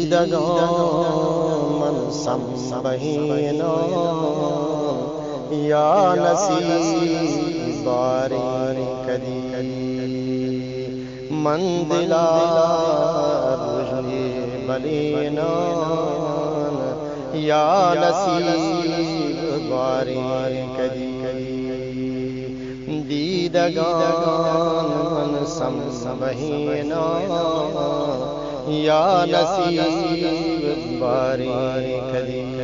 دیدگان من سنبهینا یا نصیب باری کدی من دلا رجنی بلینا یا نصیب باری کدی دیدگان من سنبهینا یا نصیب باری کدی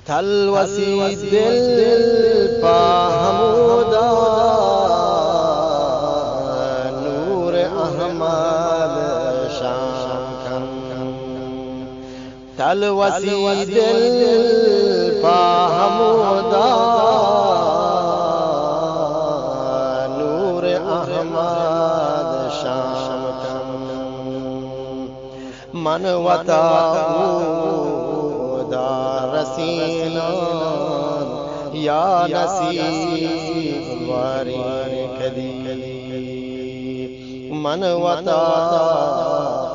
تلوسی دل پا حمودا نور احمد شام کن تلوسی دل پا حمودا نور احمد شام کن من وطا رسینا یا نصیب باری کدی من وطا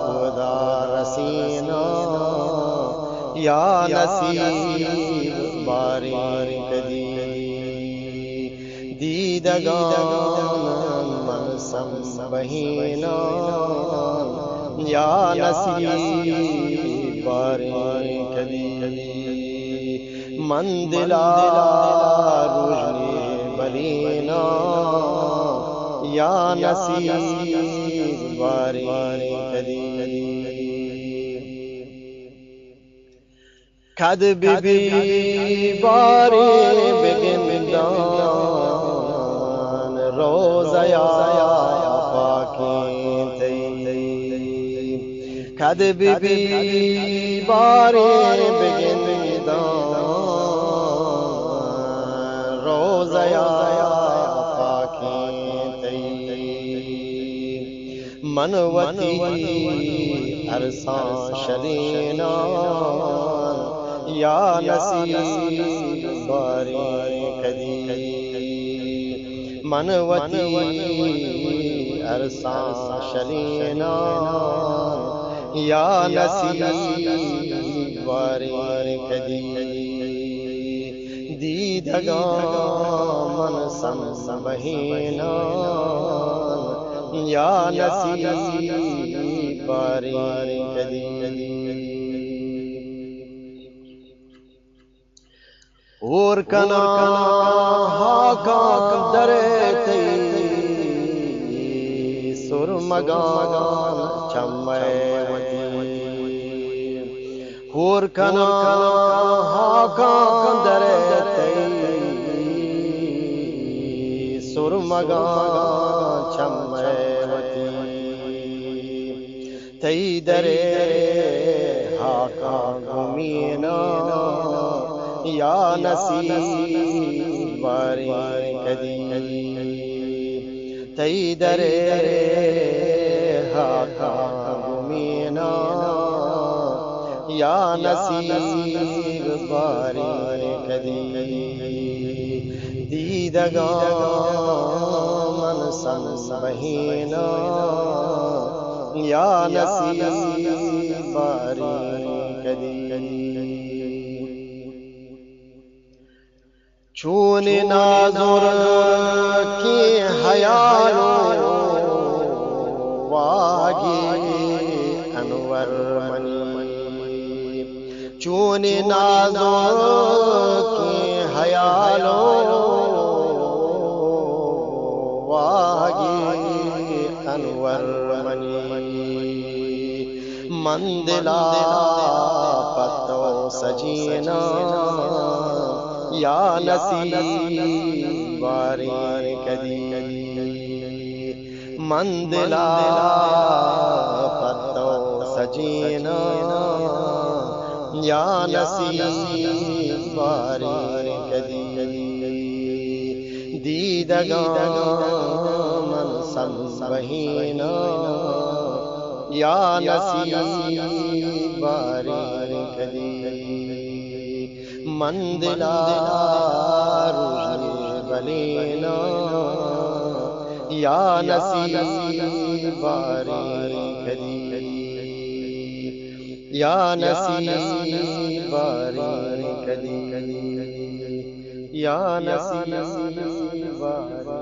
خدا رسینا یا نصیب باری کدی دیدگان من سنبهینا یا نصیب باری کدی من دلا روشنی بلینا یا نصیب باری کدی کد بی باری بگندان روزیا پاکی تی کد بی باری بگندان روزیا پاکی تی منوتی ارسان شلینا یا نصیب باری کدی منوتی ارسان شلینا یا نصیب باری کدی دیدگان من سنبهینا یا نصیب باری کدی اور کنا ہاکا درتی سرمگان چمیوتی اور کنا ہاکا درتی سرمگان چمیوتی تی درے ہاکا گمینا یا نصیب باری کدی تی درے ہاکا گمینا یا نصیب باری کدی دیدگان من سنبهینا یا نصیب باری کدی چون ناظر کی حیالو واگی انور منی چون ناظر کی حیالو واگی انور منی من دلا پتو سجینا یا نصیب باری کدی من دلا پتو سجینا یا نصیب باری کدی دیدگان من سنبهینا یا نصیب باری کدی من دلا روشنی بلینا یا نصیب باری کدیر یا نصیب باری کدیر یا نصیب باری